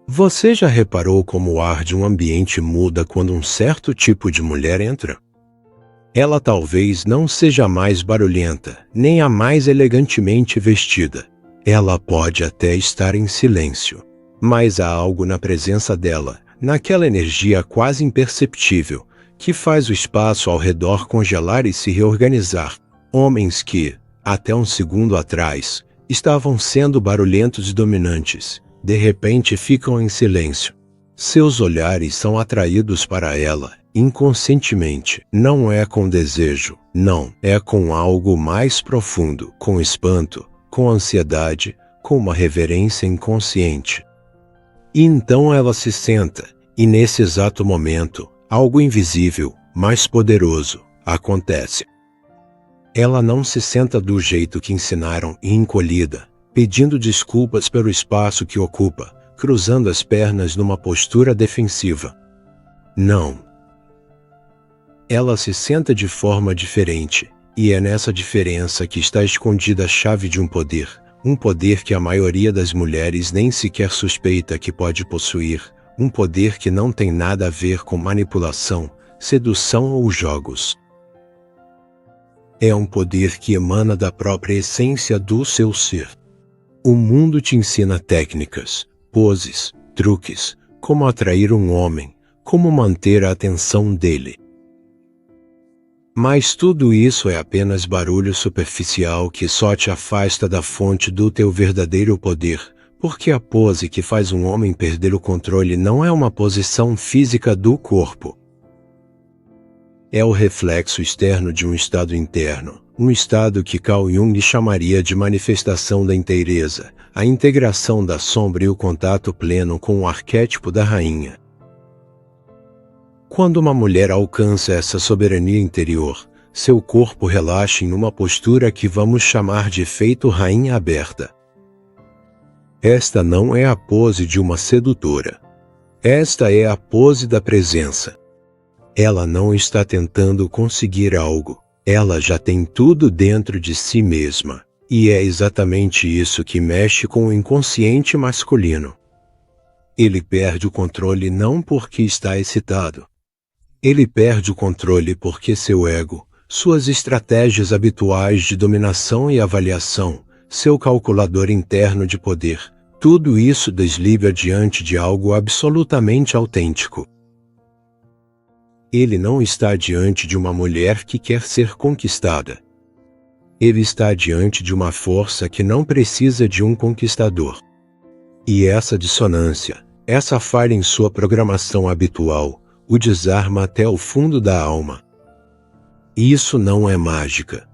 Você já reparou como o ar de um ambiente muda quando um certo tipo de mulher entra? Ela talvez não seja a mais barulhenta, nem a mais elegantemente vestida. Ela pode até estar em silêncio. Mas há algo na presença dela, naquela energia quase imperceptível, que faz o espaço ao redor congelar e se reorganizar. Homens que, até um segundo atrás, estavam sendo barulhentos e dominantes, de repente ficam em silêncio. Seus olhares são atraídos para ela, inconscientemente. Não é com desejo, não. É com algo mais profundo, com espanto, com ansiedade, com uma reverência inconsciente. E então ela se senta, e nesse exato momento, algo invisível, mais poderoso, acontece. Ela não se senta do jeito que ensinaram e encolhida, pedindo desculpas pelo espaço que ocupa, cruzando as pernas numa postura defensiva. Não. Ela se senta de forma diferente, e é nessa diferença que está escondida a chave de um poder que a maioria das mulheres nem sequer suspeita que pode possuir, um poder que não tem nada a ver com manipulação, sedução ou jogos. É um poder que emana da própria essência do seu ser. O mundo te ensina técnicas, poses, truques, como atrair um homem, como manter a atenção dele. Mas tudo isso é apenas barulho superficial que só te afasta da fonte do teu verdadeiro poder, porque a pose que faz um homem perder o controle não é uma posição física do corpo. É o reflexo externo de um estado interno, um estado que Carl Jung chamaria de manifestação da inteireza, a integração da sombra e o contato pleno com o arquétipo da rainha. Quando uma mulher alcança essa soberania interior, seu corpo relaxa em uma postura que vamos chamar de efeito rainha aberta. Esta não é a pose de uma sedutora. Esta é a pose da presença. Ela não está tentando conseguir algo. Ela já tem tudo dentro de si mesma. E é exatamente isso que mexe com o inconsciente masculino. Ele perde o controle não porque está excitado. Ele perde o controle porque seu ego, suas estratégias habituais de dominação e avaliação, seu calculador interno de poder, tudo isso desliga diante de algo absolutamente autêntico. Ele não está diante de uma mulher que quer ser conquistada. Ele está diante de uma força que não precisa de um conquistador. E essa dissonância, essa falha em sua programação habitual, o desarma até o fundo da alma. Isso não é mágica.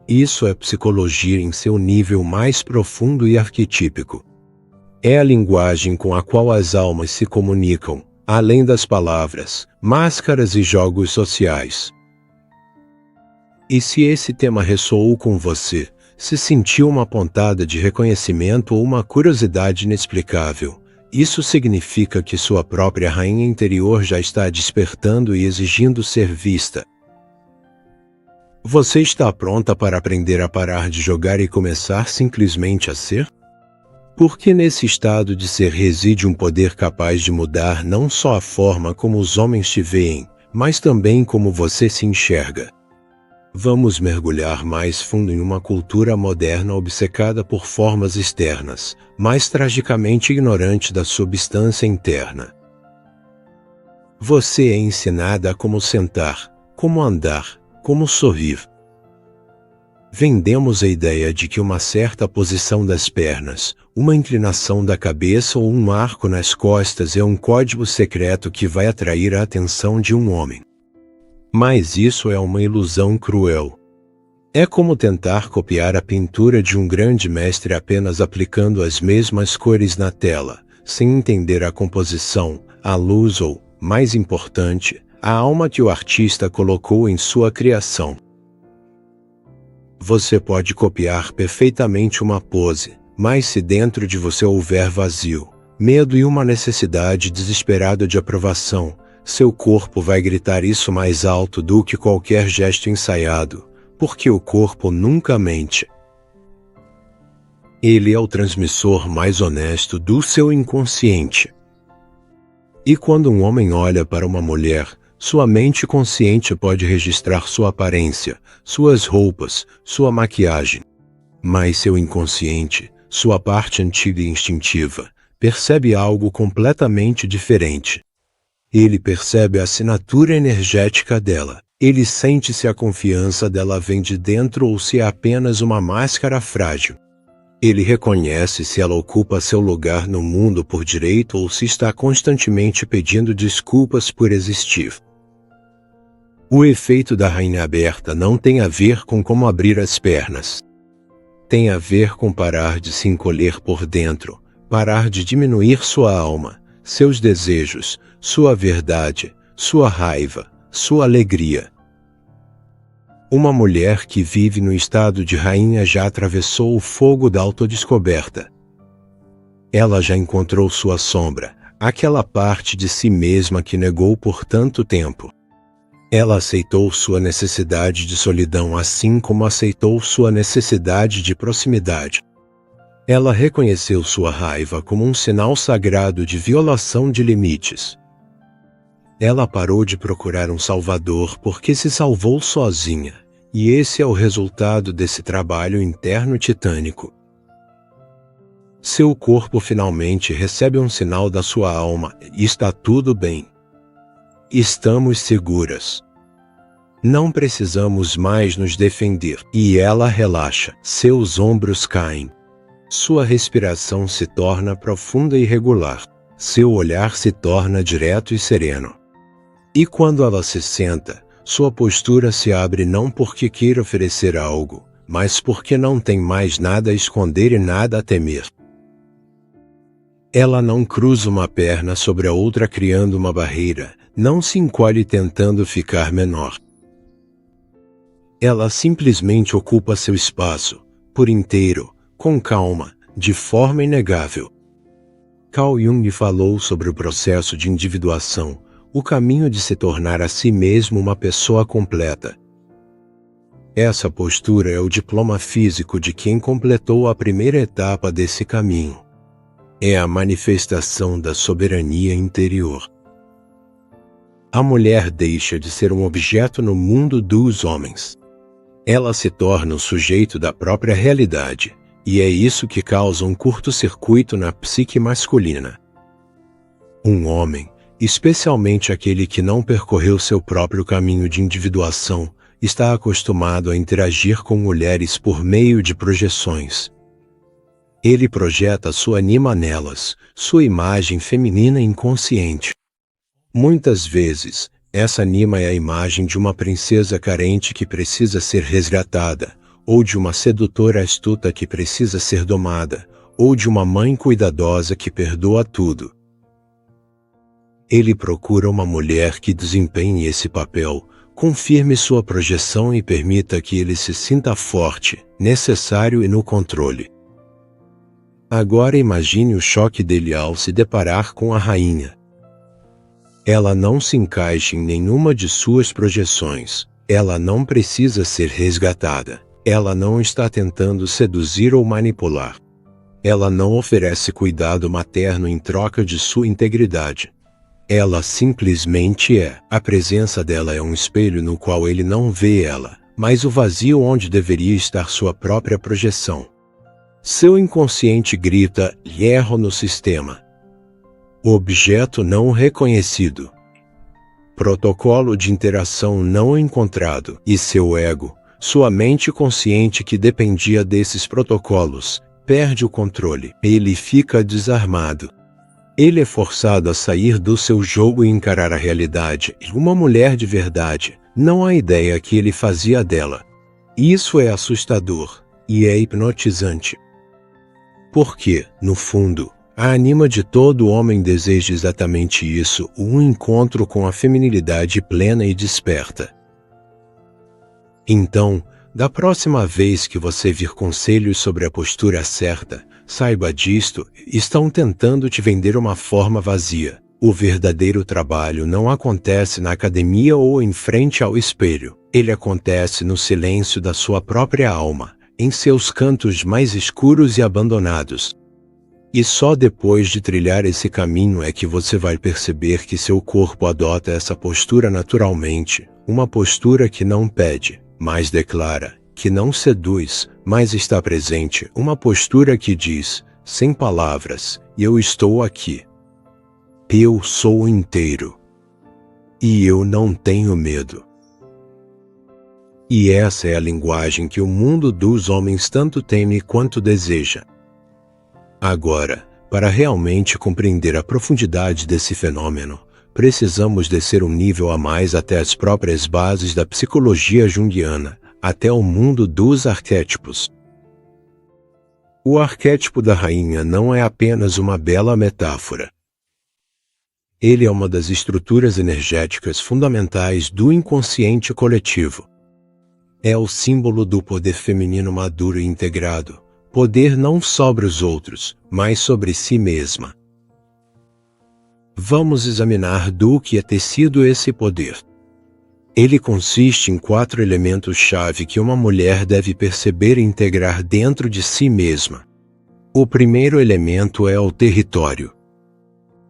Isso é psicologia em seu nível mais profundo e arquetípico. É a linguagem com a qual as almas se comunicam, além das palavras, máscaras e jogos sociais. E se esse tema ressoou com você, se sentiu uma pontada de reconhecimento ou uma curiosidade inexplicável, isso significa que sua própria rainha interior já está despertando e exigindo ser vista. Você está pronta para aprender a parar de jogar e começar simplesmente a ser? Porque nesse estado de ser reside um poder capaz de mudar não só a forma como os homens te veem, mas também como você se enxerga. Vamos mergulhar mais fundo em uma cultura moderna obcecada por formas externas, mas tragicamente ignorante da substância interna. Você é ensinada a como sentar, como andar, como sorrir. Vendemos a ideia de que uma certa posição das pernas, uma inclinação da cabeça ou um arco nas costas é um código secreto que vai atrair a atenção de um homem. Mas isso é uma ilusão cruel. É como tentar copiar a pintura de um grande mestre apenas aplicando as mesmas cores na tela, sem entender a composição, a luz ou, mais importante, a alma que o artista colocou em sua criação. Você pode copiar perfeitamente uma pose, mas se dentro de você houver vazio, medo e uma necessidade desesperada de aprovação, seu corpo vai gritar isso mais alto do que qualquer gesto ensaiado, porque o corpo nunca mente. Ele é o transmissor mais honesto do seu inconsciente. E quando um homem olha para uma mulher, sua mente consciente pode registrar sua aparência, suas roupas, sua maquiagem. Mas seu inconsciente, sua parte antiga e instintiva, percebe algo completamente diferente. Ele percebe a assinatura energética dela. Ele sente se a confiança dela vem de dentro ou se é apenas uma máscara frágil. Ele reconhece se ela ocupa seu lugar no mundo por direito ou se está constantemente pedindo desculpas por existir. O efeito da rainha aberta não tem a ver com como abrir as pernas. Tem a ver com parar de se encolher por dentro, parar de diminuir sua alma, seus desejos, sua verdade, sua raiva, sua alegria. Uma mulher que vive no estado de rainha já atravessou o fogo da autodescoberta. Ela já encontrou sua sombra, aquela parte de si mesma que negou por tanto tempo. Ela aceitou sua necessidade de solidão assim como aceitou sua necessidade de proximidade. Ela reconheceu sua raiva como um sinal sagrado de violação de limites. Ela parou de procurar um salvador porque se salvou sozinha, e esse é o resultado desse trabalho interno titânico. Seu corpo finalmente recebe um sinal da sua alma e está tudo bem. Estamos seguras. Não precisamos mais nos defender. E ela relaxa. Seus ombros caem. Sua respiração se torna profunda e regular. Seu olhar se torna direto e sereno. E quando ela se senta, sua postura se abre não porque queira oferecer algo, mas porque não tem mais nada a esconder e nada a temer. Ela não cruza uma perna sobre a outra criando uma barreira, não se encolhe tentando ficar menor. Ela simplesmente ocupa seu espaço, por inteiro, com calma, de forma inegável. Carl Jung falou sobre o processo de individuação, o caminho de se tornar a si mesmo uma pessoa completa. Essa postura é o diploma físico de quem completou a primeira etapa desse caminho. É a manifestação da soberania interior. A mulher deixa de ser um objeto no mundo dos homens. Ela se torna o sujeito da própria realidade, e é isso que causa um curto-circuito na psique masculina. Um homem, especialmente aquele que não percorreu seu próprio caminho de individuação, está acostumado a interagir com mulheres por meio de projeções. Ele projeta sua anima nelas, sua imagem feminina inconsciente. Muitas vezes, essa anima é a imagem de uma princesa carente que precisa ser resgatada, ou de uma sedutora astuta que precisa ser domada, ou de uma mãe cuidadosa que perdoa tudo. Ele procura uma mulher que desempenhe esse papel, confirme sua projeção e permita que ele se sinta forte, necessário e no controle. Agora imagine o choque dele ao se deparar com a rainha. Ela não se encaixa em nenhuma de suas projeções. Ela não precisa ser resgatada. Ela não está tentando seduzir ou manipular. Ela não oferece cuidado materno em troca de sua integridade. Ela simplesmente é. A presença dela é um espelho no qual ele não vê ela, mas o vazio onde deveria estar sua própria projeção. Seu inconsciente grita, erro no sistema. Objeto não reconhecido. Protocolo de interação não encontrado. E seu ego, sua mente consciente que dependia desses protocolos, perde o controle. Ele fica desarmado. Ele é forçado a sair do seu jogo e encarar a realidade. Uma mulher de verdade, não a ideia que ele fazia dela. Isso é assustador e é hipnotizante. Porque, no fundo, a anima de todo homem deseja exatamente isso, um encontro com a feminilidade plena e desperta. Então, da próxima vez que você vir conselhos sobre a postura certa, saiba disto, estão tentando te vender uma forma vazia. O verdadeiro trabalho não acontece na academia ou em frente ao espelho. Ele acontece no silêncio da sua própria alma, em seus cantos mais escuros e abandonados. E só depois de trilhar esse caminho é que você vai perceber que seu corpo adota essa postura naturalmente, uma postura que não pede, mas declara, que não seduz, mas está presente, uma postura que diz, sem palavras, eu estou aqui. Eu sou inteiro. E eu não tenho medo. E essa é a linguagem que o mundo dos homens tanto teme quanto deseja. Agora, para realmente compreender a profundidade desse fenômeno, precisamos descer um nível a mais até as próprias bases da psicologia junguiana, até o mundo dos arquétipos. O arquétipo da rainha não é apenas uma bela metáfora. Ele é uma das estruturas energéticas fundamentais do inconsciente coletivo. É o símbolo do poder feminino maduro e integrado, poder não sobre os outros, mas sobre si mesma. Vamos examinar do que é tecido esse poder. Ele consiste em 4 elementos-chave que uma mulher deve perceber e integrar dentro de si mesma. O primeiro elemento é o território.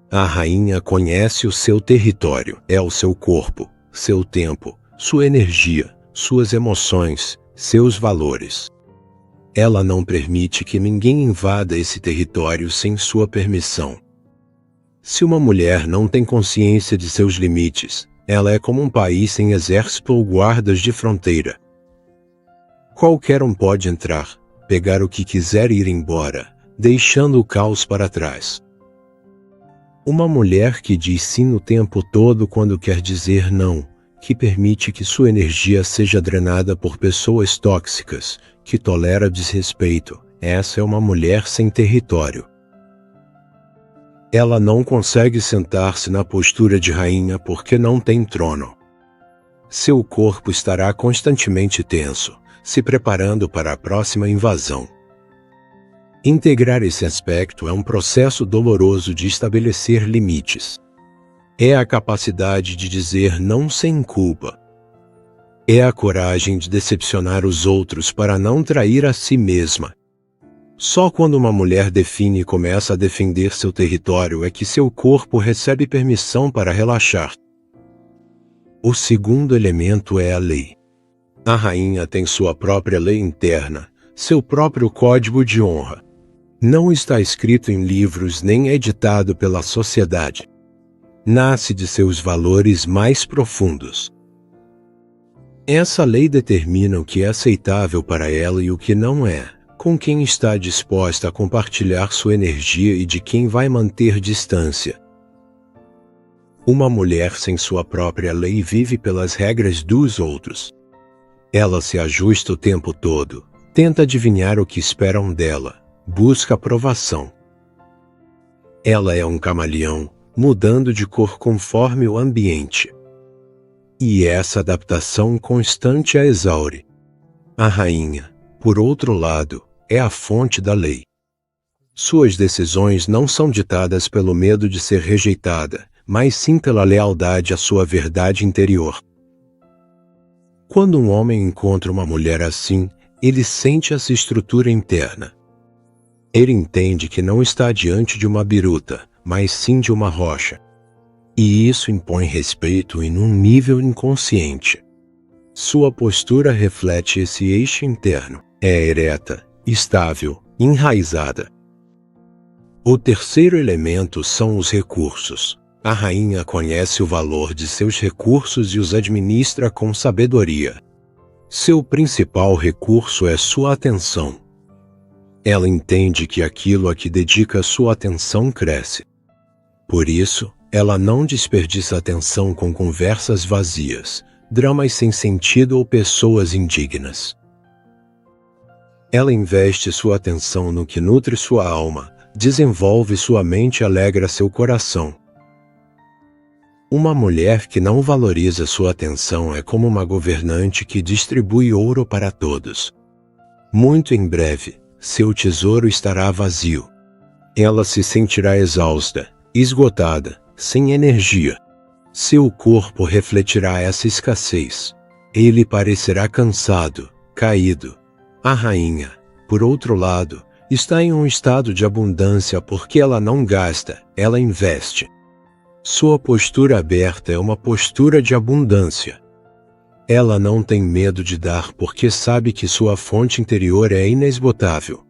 A rainha conhece o seu território, é o seu corpo, seu tempo, sua energia, suas emoções, seus valores. Ela não permite que ninguém invada esse território sem sua permissão. Se uma mulher não tem consciência de seus limites, ela é como um país sem exército ou guardas de fronteira. Qualquer um pode entrar, pegar o que quiser e ir embora, deixando o caos para trás. Uma mulher que diz sim o tempo todo quando quer dizer não, que permite que sua energia seja drenada por pessoas tóxicas, que tolera desrespeito, essa é uma mulher sem território. Ela não consegue sentar-se na postura de rainha porque não tem trono. Seu corpo estará constantemente tenso, se preparando para a próxima invasão. Integrar esse aspecto é um processo doloroso de estabelecer limites. É a capacidade de dizer não sem culpa. É a coragem de decepcionar os outros para não trair a si mesma. Só quando uma mulher define e começa a defender seu território é que seu corpo recebe permissão para relaxar. O segundo elemento é a lei. A rainha tem sua própria lei interna, seu próprio código de honra. Não está escrito em livros nem editado pela sociedade. Nasce de seus valores mais profundos. Essa lei determina o que é aceitável para ela e o que não é, com quem está disposta a compartilhar sua energia e de quem vai manter distância. Uma mulher sem sua própria lei vive pelas regras dos outros. Ela se ajusta o tempo todo, tenta adivinhar o que esperam dela, busca aprovação. Ela é um camaleão, mudando de cor conforme o ambiente. E essa adaptação constante a exaure. A rainha, por outro lado, é a fonte da lei. Suas decisões não são ditadas pelo medo de ser rejeitada, mas sim pela lealdade à sua verdade interior. Quando um homem encontra uma mulher assim, ele sente essa estrutura interna. Ele entende que não está diante de uma biruta, mas sim de uma rocha. E isso impõe respeito em um nível inconsciente. Sua postura reflete esse eixo interno. É ereta, estável, enraizada. O terceiro elemento são os recursos. A rainha conhece o valor de seus recursos e os administra com sabedoria. Seu principal recurso é sua atenção. Ela entende que aquilo a que dedica sua atenção cresce. Por isso, ela não desperdiça atenção com conversas vazias, dramas sem sentido ou pessoas indignas. Ela investe sua atenção no que nutre sua alma, desenvolve sua mente e alegra seu coração. Uma mulher que não valoriza sua atenção é como uma governante que distribui ouro para todos. Muito em breve, seu tesouro estará vazio. Ela se sentirá exausta, esgotada, sem energia. Seu corpo refletirá essa escassez. Ele parecerá cansado, caído. A rainha, por outro lado, está em um estado de abundância porque ela não gasta, ela investe. Sua postura aberta é uma postura de abundância. Ela não tem medo de dar porque sabe que sua fonte interior é inesgotável.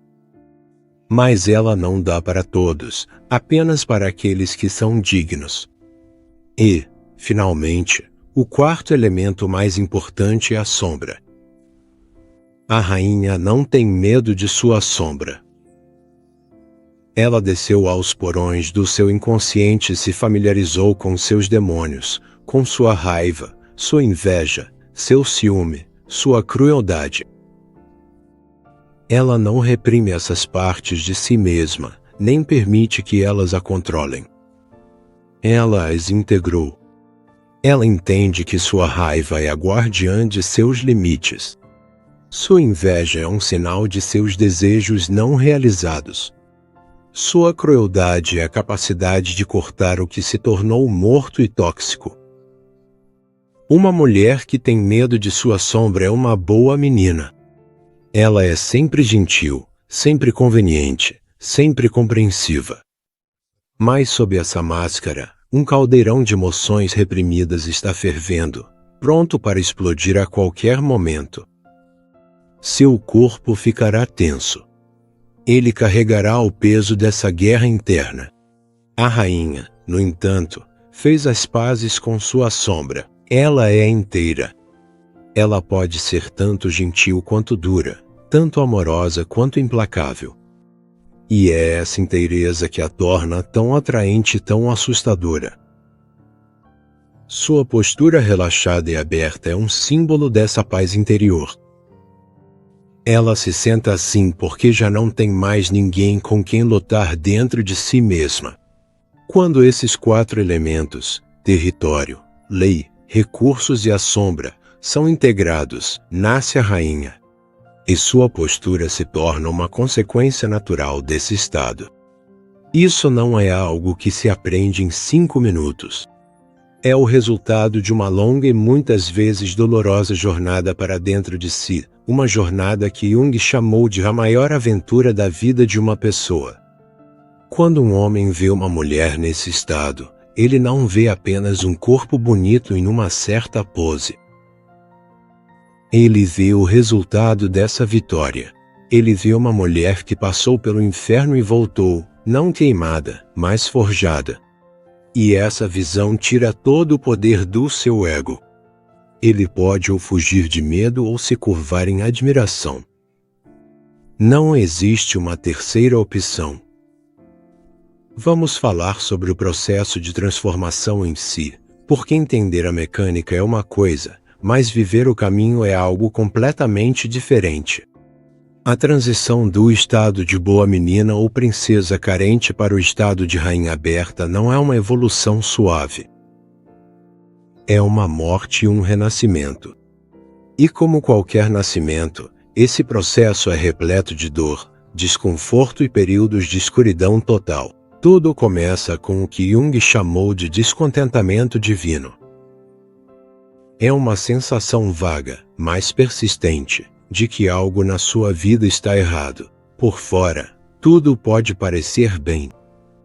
Mas ela não dá para todos, apenas para aqueles que são dignos. E, finalmente, o quarto elemento mais importante é a sombra. A rainha não tem medo de sua sombra. Ela desceu aos porões do seu inconsciente e se familiarizou com seus demônios, com sua raiva, sua inveja, seu ciúme, sua crueldade. Ela não reprime essas partes de si mesma, nem permite que elas a controlem. Ela as integrou. Ela entende que sua raiva é a guardiã de seus limites. Sua inveja é um sinal de seus desejos não realizados. Sua crueldade é a capacidade de cortar o que se tornou morto e tóxico. Uma mulher que tem medo de sua sombra é uma boa menina. Ela é sempre gentil, sempre conveniente, sempre compreensiva. Mas sob essa máscara, um caldeirão de emoções reprimidas está fervendo, pronto para explodir a qualquer momento. Seu corpo ficará tenso. Ele carregará o peso dessa guerra interna. A rainha, no entanto, fez as pazes com sua sombra. Ela é inteira. Ela pode ser tanto gentil quanto dura, tanto amorosa quanto implacável. E é essa inteireza que a torna tão atraente e tão assustadora. Sua postura relaxada e aberta é um símbolo dessa paz interior. Ela se senta assim porque já não tem mais ninguém com quem lutar dentro de si mesma. Quando esses quatro elementos, território, lei, recursos e a sombra, são integrados, nasce a rainha. E sua postura se torna uma consequência natural desse estado. Isso não é algo que se aprende em 5 minutos. É o resultado de uma longa e muitas vezes dolorosa jornada para dentro de si, uma jornada que Jung chamou de a maior aventura da vida de uma pessoa. Quando um homem vê uma mulher nesse estado, ele não vê apenas um corpo bonito em uma certa pose. Ele vê o resultado dessa vitória. Ele vê uma mulher que passou pelo inferno e voltou, não queimada, mas forjada. E essa visão tira todo o poder do seu ego. Ele pode ou fugir de medo ou se curvar em admiração. Não existe uma terceira opção. Vamos falar sobre o processo de transformação em si, porque entender a mecânica é uma coisa, mas viver o caminho é algo completamente diferente. A transição do estado de boa menina ou princesa carente para o estado de rainha aberta não é uma evolução suave. É uma morte e um renascimento. E como qualquer nascimento, esse processo é repleto de dor, desconforto e períodos de escuridão total. Tudo começa com o que Jung chamou de descontentamento divino. É uma sensação vaga, mas persistente, de que algo na sua vida está errado. Por fora, tudo pode parecer bem.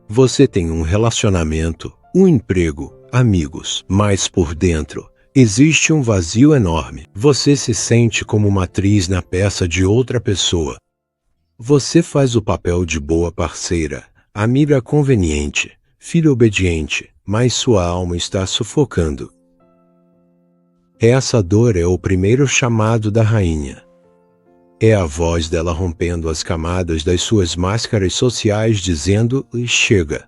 Você tem um relacionamento, um emprego, amigos, mas por dentro, existe um vazio enorme. Você se sente como uma atriz na peça de outra pessoa. Você faz o papel de boa parceira, amiga conveniente, filho obediente, mas sua alma está sufocando. Essa dor é o primeiro chamado da rainha. É a voz dela rompendo as camadas das suas máscaras sociais dizendo: chega.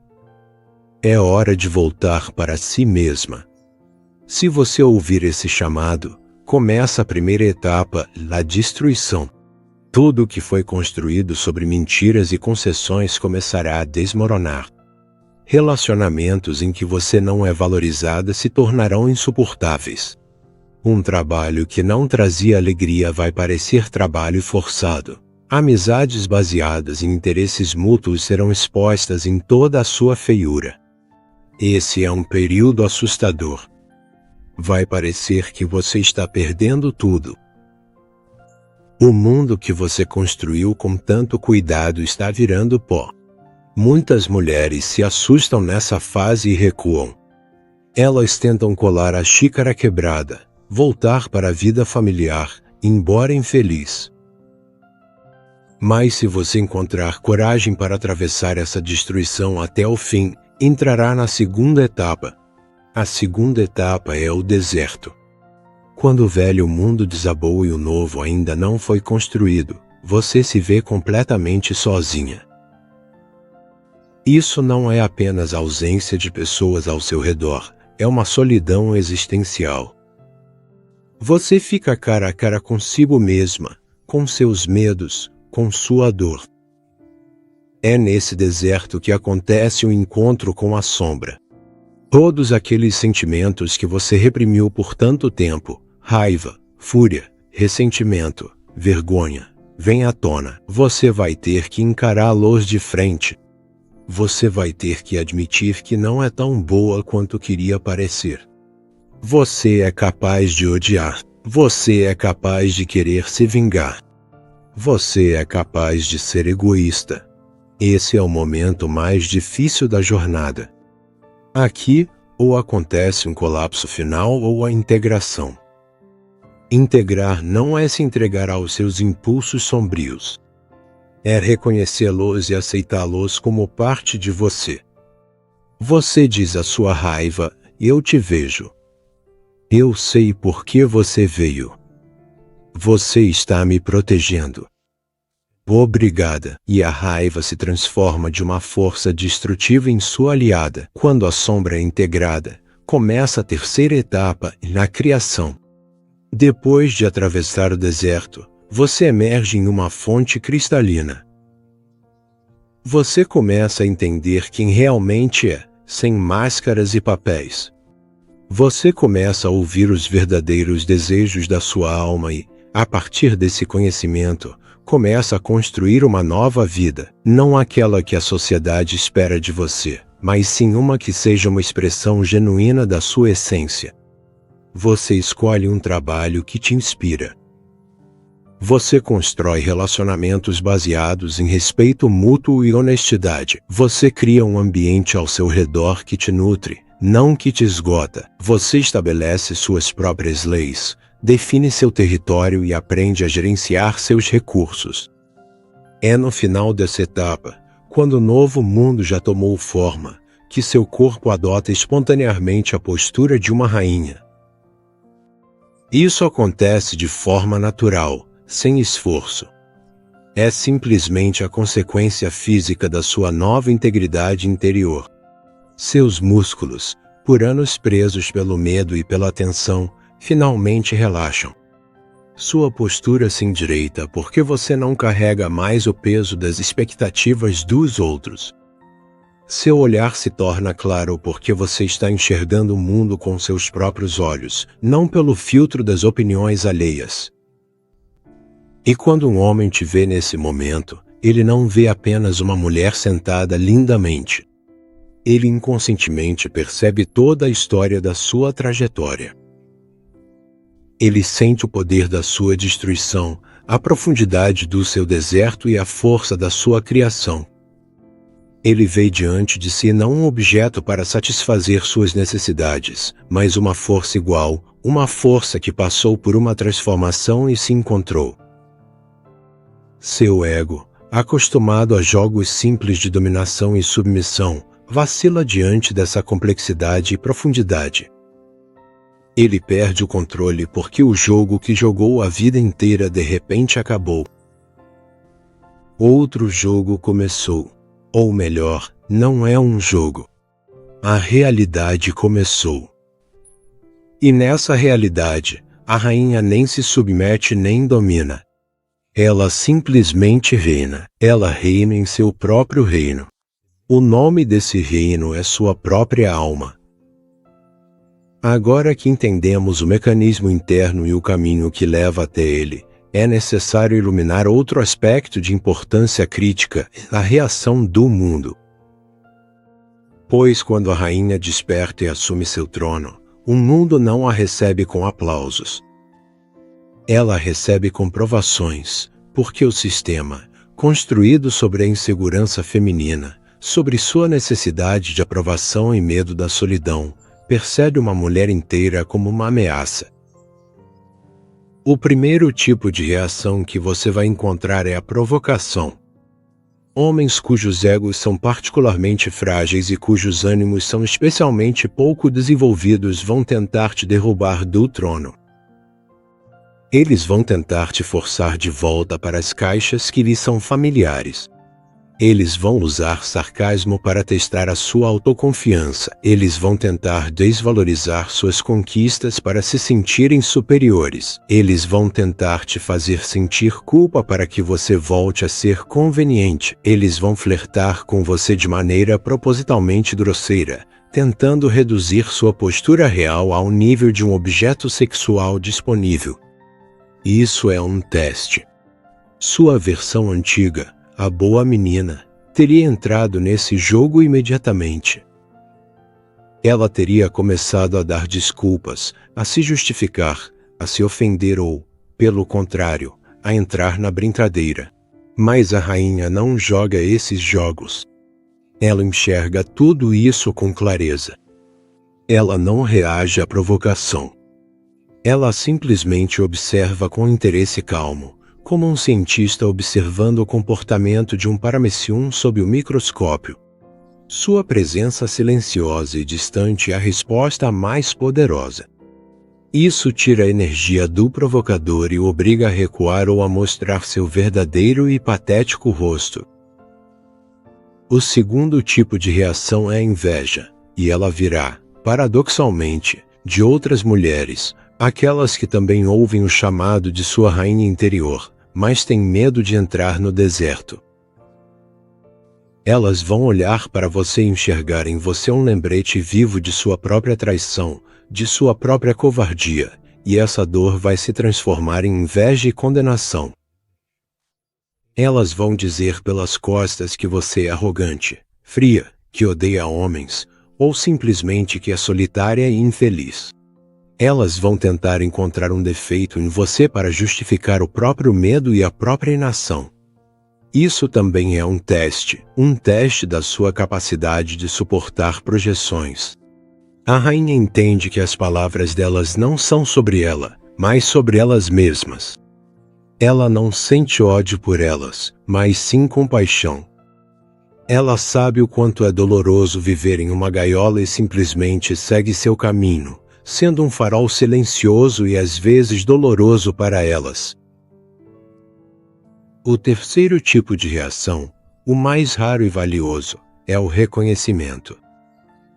É hora de voltar para si mesma. Se você ouvir esse chamado, começa a primeira etapa, a destruição. Tudo o que foi construído sobre mentiras e concessões começará a desmoronar. Relacionamentos em que você não é valorizada se tornarão insuportáveis. Um trabalho que não trazia alegria vai parecer trabalho forçado. Amizades baseadas em interesses mútuos serão expostas em toda a sua feiura. Esse é um período assustador. Vai parecer que você está perdendo tudo. O mundo que você construiu com tanto cuidado está virando pó. Muitas mulheres se assustam nessa fase e recuam. Elas tentam colar a xícara quebrada, voltar para a vida familiar, embora infeliz. Mas se você encontrar coragem para atravessar essa destruição até o fim, entrará na segunda etapa. A segunda etapa é o deserto. Quando o velho mundo desabou e o novo ainda não foi construído, você se vê completamente sozinha. Isso não é apenas a ausência de pessoas ao seu redor, é uma solidão existencial. Você fica cara a cara consigo mesma, com seus medos, com sua dor. É nesse deserto que acontece o encontro com a sombra. Todos aqueles sentimentos que você reprimiu por tanto tempo, raiva, fúria, ressentimento, vergonha, vêm à tona. Você vai ter que encará-los de frente. Você vai ter que admitir que não é tão boa quanto queria parecer. Você é capaz de odiar. Você é capaz de querer se vingar. Você é capaz de ser egoísta. Esse é o momento mais difícil da jornada. Aqui, ou acontece um colapso final ou a integração. Integrar não é se entregar aos seus impulsos sombrios. É reconhecê-los e aceitá-los como parte de você. Você diz à sua raiva, eu te vejo. Eu sei por que você veio. Você está me protegendo. Obrigada. E a raiva se transforma de uma força destrutiva em sua aliada. Quando a sombra é integrada, começa a terceira etapa, na criação. Depois de atravessar o deserto, você emerge em uma fonte cristalina. Você começa a entender quem realmente é, sem máscaras e papéis. Você começa a ouvir os verdadeiros desejos da sua alma e, a partir desse conhecimento, começa a construir uma nova vida, não aquela que a sociedade espera de você, mas sim uma que seja uma expressão genuína da sua essência. Você escolhe um trabalho que te inspira. Você constrói relacionamentos baseados em respeito mútuo e honestidade. Você cria um ambiente ao seu redor que te nutre, não que te esgota. Você estabelece suas próprias leis, define seu território e aprende a gerenciar seus recursos. É no final dessa etapa, quando o novo mundo já tomou forma, que seu corpo adota espontaneamente a postura de uma rainha. Isso acontece de forma natural, sem esforço. É simplesmente a consequência física da sua nova integridade interior. Seus músculos, por anos presos pelo medo e pela tensão, finalmente relaxam. Sua postura se endireita porque você não carrega mais o peso das expectativas dos outros. Seu olhar se torna claro porque você está enxergando o mundo com seus próprios olhos, não pelo filtro das opiniões alheias. E quando um homem te vê nesse momento, ele não vê apenas uma mulher sentada lindamente. Ele inconscientemente percebe toda a história da sua trajetória. Ele sente o poder da sua destruição, a profundidade do seu deserto e a força da sua criação. Ele vê diante de si não um objeto para satisfazer suas necessidades, mas uma força igual, uma força que passou por uma transformação e se encontrou. Seu ego, acostumado a jogos simples de dominação e submissão, vacila diante dessa complexidade e profundidade. Ele perde o controle porque o jogo que jogou a vida inteira de repente acabou. Outro jogo começou. Ou melhor, não é um jogo. A realidade começou. E nessa realidade, a rainha nem se submete nem domina. Ela simplesmente reina. Ela reina em seu próprio reino. O nome desse reino é sua própria alma. Agora que entendemos o mecanismo interno e o caminho que leva até ele, é necessário iluminar outro aspecto de importância crítica, a reação do mundo. Pois quando a rainha desperta e assume seu trono, o mundo não a recebe com aplausos. Ela recebe comprovações, porque o sistema, construído sobre a insegurança feminina, sobre sua necessidade de aprovação e medo da solidão, percebe uma mulher inteira como uma ameaça. O primeiro tipo de reação que você vai encontrar é a provocação. Homens cujos egos são particularmente frágeis e cujos ânimos são especialmente pouco desenvolvidos vão tentar te derrubar do trono. Eles vão tentar te forçar de volta para as caixas que lhes são familiares. Eles vão usar sarcasmo para testar a sua autoconfiança. Eles vão tentar desvalorizar suas conquistas para se sentirem superiores. Eles vão tentar te fazer sentir culpa para que você volte a ser conveniente. Eles vão flertar com você de maneira propositalmente grosseira, tentando reduzir sua postura real ao nível de um objeto sexual disponível. Isso é um teste. Sua versão antiga, a boa menina, teria entrado nesse jogo imediatamente. Ela teria começado a dar desculpas, a se justificar, a se ofender ou, pelo contrário, a entrar na brincadeira. Mas a rainha não joga esses jogos. Ela enxerga tudo isso com clareza. Ela não reage à provocação. Ela simplesmente observa com interesse calmo, como um cientista observando o comportamento de um paramecium sob o microscópio. Sua presença silenciosa e distante é a resposta mais poderosa. Isso tira a energia do provocador e o obriga a recuar ou a mostrar seu verdadeiro e patético rosto. O segundo tipo de reação é a inveja, e ela virá, paradoxalmente, de outras mulheres, aquelas que também ouvem o chamado de sua rainha interior, mas têm medo de entrar no deserto. Elas vão olhar para você e enxergar em você um lembrete vivo de sua própria traição, de sua própria covardia, e essa dor vai se transformar em inveja e condenação. Elas vão dizer pelas costas que você é arrogante, fria, que odeia homens, ou simplesmente que é solitária e infeliz. Elas vão tentar encontrar um defeito em você para justificar o próprio medo e a própria inação. Isso também é um teste da sua capacidade de suportar projeções. A rainha entende que as palavras delas não são sobre ela, mas sobre elas mesmas. Ela não sente ódio por elas, mas sim compaixão. Ela sabe o quanto é doloroso viver em uma gaiola e simplesmente segue seu caminho, sendo um farol silencioso e às vezes doloroso para elas. O terceiro tipo de reação, o mais raro e valioso, é o reconhecimento.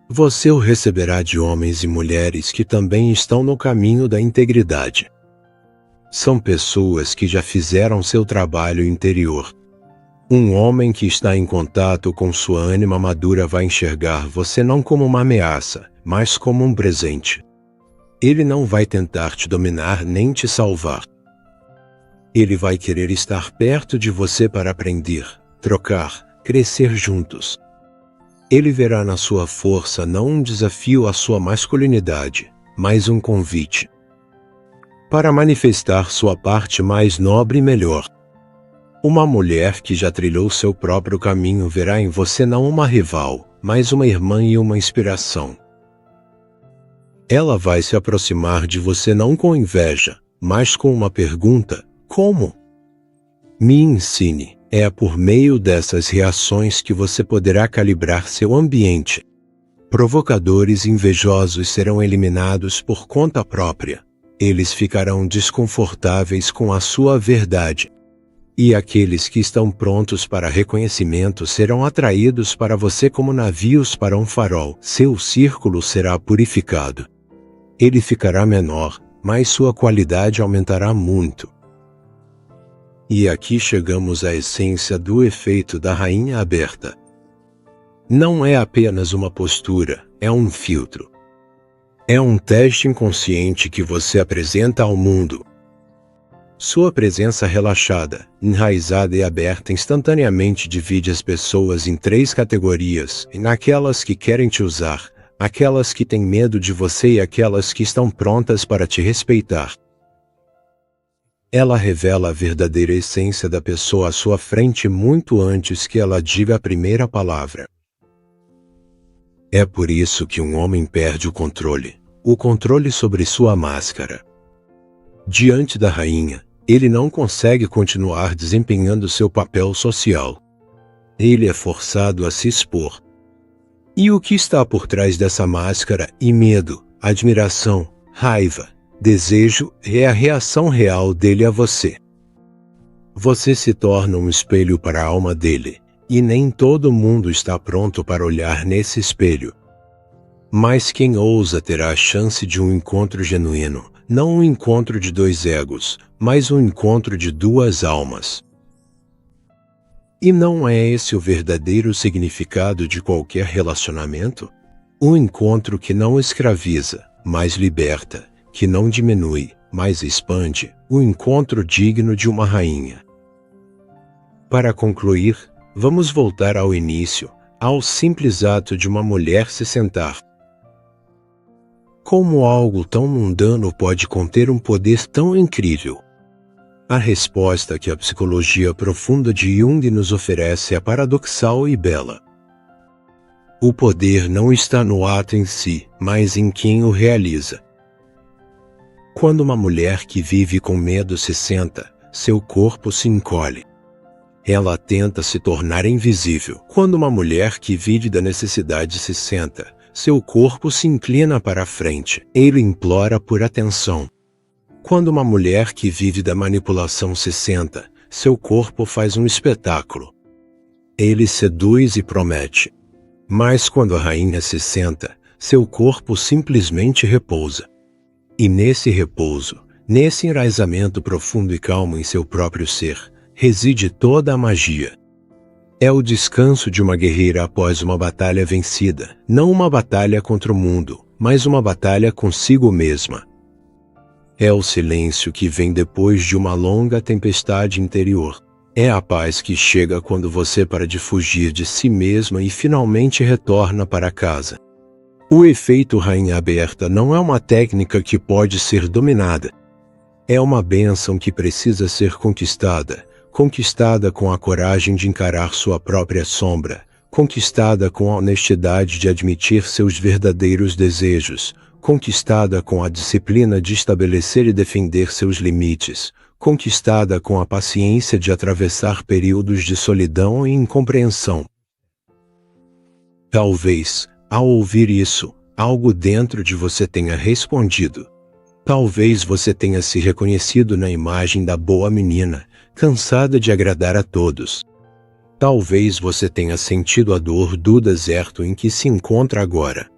Você o receberá de homens e mulheres que também estão no caminho da integridade. São pessoas que já fizeram seu trabalho interior. Um homem que está em contato com sua ânima madura vai enxergar você não como uma ameaça, mas como um presente. Ele não vai tentar te dominar nem te salvar. Ele vai querer estar perto de você para aprender, trocar, crescer juntos. Ele verá na sua força não um desafio à sua masculinidade, mas um convite para manifestar sua parte mais nobre e melhor. Uma mulher que já trilhou seu próprio caminho verá em você não uma rival, mas uma irmã e uma inspiração. Ela vai se aproximar de você não com inveja, mas com uma pergunta: como? Me ensine. É por meio dessas reações que você poderá calibrar seu ambiente. Provocadores invejosos serão eliminados por conta própria. Eles ficarão desconfortáveis com a sua verdade. E aqueles que estão prontos para reconhecimento serão atraídos para você como navios para um farol. Seu círculo será purificado. Ele ficará menor, mas sua qualidade aumentará muito. E aqui chegamos à essência do efeito da rainha aberta. Não é apenas uma postura, é um filtro. É um teste inconsciente que você apresenta ao mundo. Sua presença relaxada, enraizada e aberta instantaneamente divide as pessoas em 3 categorias, naquelas que querem te usar, aquelas que têm medo de você e aquelas que estão prontas para te respeitar. Ela revela a verdadeira essência da pessoa à sua frente muito antes que ela diga a primeira palavra. É por isso que um homem perde o controle sobre sua máscara. Diante da rainha, ele não consegue continuar desempenhando seu papel social. Ele é forçado a se expor. E o que está por trás dessa máscara e medo, admiração, raiva, desejo é a reação real dele a você. Você se torna um espelho para a alma dele, e nem todo mundo está pronto para olhar nesse espelho. Mas quem ousa terá a chance de um encontro genuíno, não um encontro de dois egos, mas um encontro de duas almas. E não é esse o verdadeiro significado de qualquer relacionamento? Um encontro que não escraviza, mas liberta, que não diminui, mas expande, um encontro digno de uma rainha. Para concluir, vamos voltar ao início, ao simples ato de uma mulher se sentar. Como algo tão mundano pode conter um poder tão incrível? A resposta que a psicologia profunda de Jung nos oferece é paradoxal e bela. O poder não está no ato em si, mas em quem o realiza. Quando uma mulher que vive com medo se senta, seu corpo se encolhe. Ela tenta se tornar invisível. Quando uma mulher que vive da necessidade se senta, seu corpo se inclina para a frente. Ele implora por atenção. Quando uma mulher que vive da manipulação se senta, seu corpo faz um espetáculo. Ele seduz e promete. Mas quando a rainha se senta, seu corpo simplesmente repousa. E nesse repouso, nesse enraizamento profundo e calmo em seu próprio ser, reside toda a magia. É o descanso de uma guerreira após uma batalha vencida, não uma batalha contra o mundo, mas uma batalha consigo mesma. É o silêncio que vem depois de uma longa tempestade interior. É a paz que chega quando você para de fugir de si mesma e finalmente retorna para casa. O efeito rainha aberta não é uma técnica que pode ser dominada. É uma bênção que precisa ser conquistada com a coragem de encarar sua própria sombra, conquistada com a honestidade de admitir seus verdadeiros desejos, conquistada com a disciplina de estabelecer e defender seus limites, conquistada com a paciência de atravessar períodos de solidão e incompreensão. Talvez, ao ouvir isso, algo dentro de você tenha respondido. Talvez você tenha se reconhecido na imagem da boa menina, cansada de agradar a todos. Talvez você tenha sentido a dor do deserto em que se encontra agora.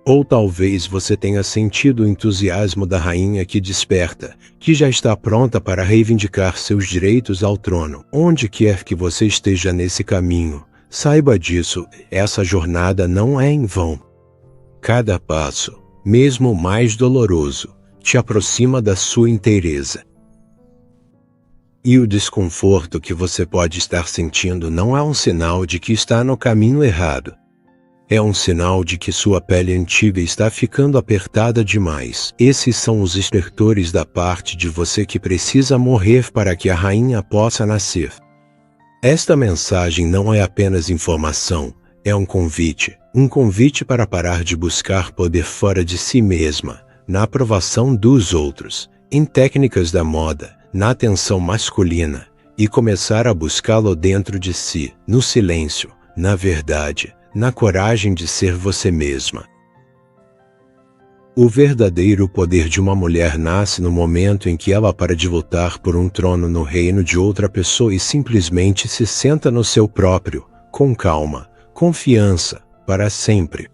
Ou talvez você tenha sentido o entusiasmo da rainha que desperta, que já está pronta para reivindicar seus direitos ao trono. Onde quer que você esteja nesse caminho, saiba disso, essa jornada não é em vão. Cada passo, mesmo o mais doloroso, te aproxima da sua inteireza. E o desconforto que você pode estar sentindo não é um sinal de que está no caminho errado. É um sinal de que sua pele antiga está ficando apertada demais. Esses são os estertores da parte de você que precisa morrer para que a rainha possa nascer. Esta mensagem não é apenas informação, é um convite para parar de buscar poder fora de si mesma, na aprovação dos outros, em técnicas da moda, na atenção masculina, e começar a buscá-lo dentro de si, no silêncio, na verdade, na coragem de ser você mesma. O verdadeiro poder de uma mulher nasce no momento em que ela para de lutar por um trono no reino de outra pessoa e simplesmente se senta no seu próprio, com calma, confiança, para sempre.